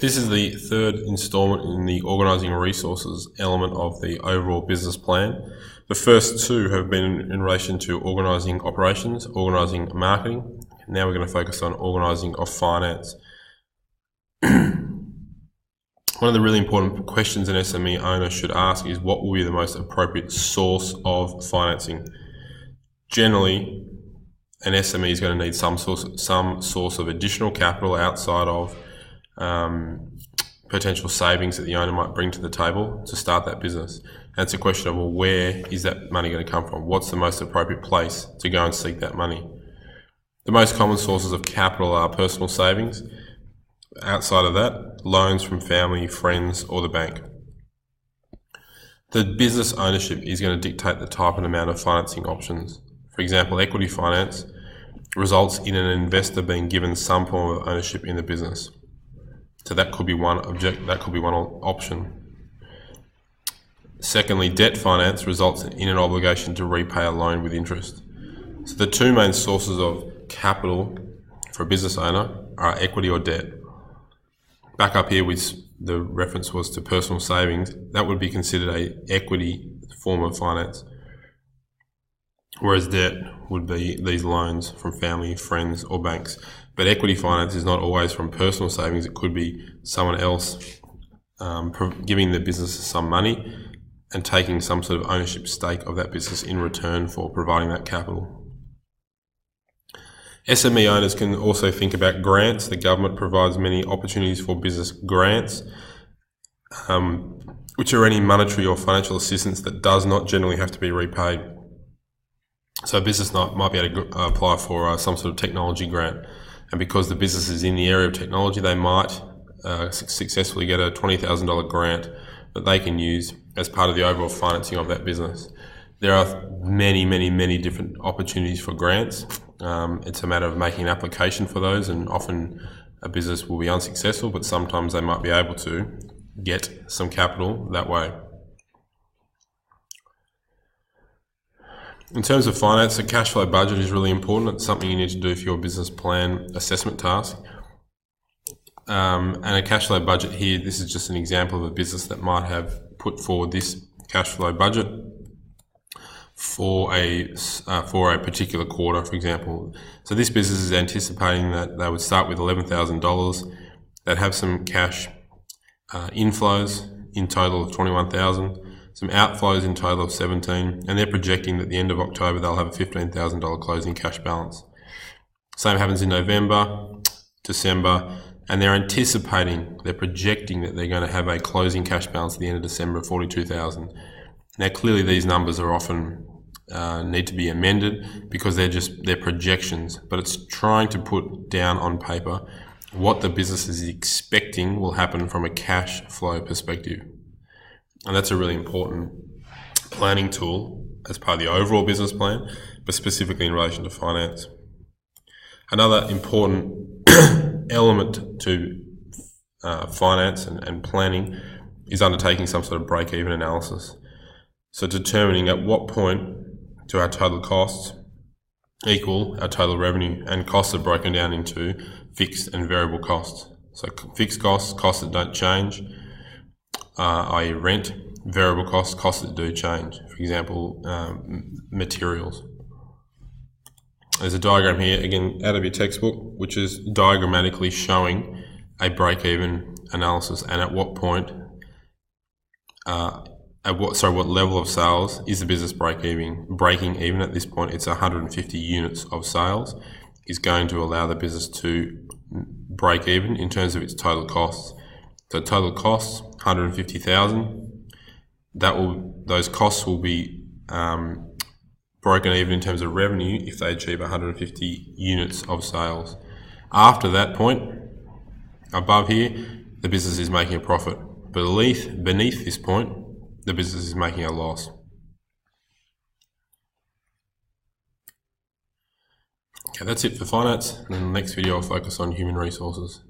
This is the third installment in the organising resources element of the overall business plan. The first two have been in relation to organising operations, organising marketing. Now we're going to focus on organising of finance. One of the really important questions an SME owner should ask is what will be the most appropriate source of financing. Generally, an SME is going to need some source of additional capital outside of potential savings that the owner might bring to the table to start that business. And it's a question of, well, where is that money going to come from? What's the most appropriate place to go and seek that money? The most common sources of capital are personal savings. Outside of that, loans from family, friends, or the bank. The business ownership is going to dictate the type and amount of financing options. For example, equity finance results in an investor being given some form of ownership in the business. So that could be one option. Secondly, debt finance results in an obligation to repay a loan with interest. So the two main sources of capital for a business owner are equity or debt. Back up here, which the reference was to personal savings, that would be considered an equity form of finance. Whereas debt would be these loans from family, friends, or banks. But equity finance is not always from personal savings. It could be someone else giving the business some money and taking some sort of ownership stake of that business in return for providing that capital. SME owners can also think about grants. The government provides many opportunities for business grants, which are any monetary or financial assistance that does not generally have to be repaid. So a business might be able to apply for some sort of technology grant, and because the business is in the area of technology, they might successfully get a $20,000 grant that they can use as part of the overall financing of that business. There are many different opportunities for grants. It's a matter of making an application for those, and often a business will be unsuccessful, but sometimes they might be able to get some capital that way. In terms of finance, a cash flow budget is really important. It's something you need to do for your business plan assessment task. And a cash flow budget here, this is just an example of a business that might have put forward this cash flow budget for a particular quarter, for example. So this business is anticipating that they would start with $11,000. They'd have some cash inflows in total of $21,000, some outflows in total of $17,000, and they're projecting that at the end of October they'll have a $15,000 closing cash balance. Same happens in November, December, and they're projecting that they're going to have a closing cash balance at the end of December of $42,000. Now, clearly these numbers are often need to be amended because they're projections, but it's trying to put down on paper what the business is expecting will happen from a cash flow perspective. And that's a really important planning tool as part of the overall business plan, but specifically in relation to finance. Another important element to finance and planning is undertaking some sort of break-even analysis. So determining at what point do our total costs equal our total revenue, and costs are broken down into fixed and variable costs. So fixed costs that don't change, i.e. rent; variable costs that do change, for example, materials. There's a diagram here, again, out of your textbook, which is diagrammatically showing a break-even analysis and at what point, what level of sales is the business breaking even at this point. It's 150 units of sales is going to allow the business to break even in terms of its total costs. So total costs, 150,000. Those costs will be broken even in terms of revenue if they achieve 150 units of sales. After that point, above here, the business is making a profit. Beneath this point, the business is making a loss. Okay, that's it for finance. In the next video, I'll focus on human resources.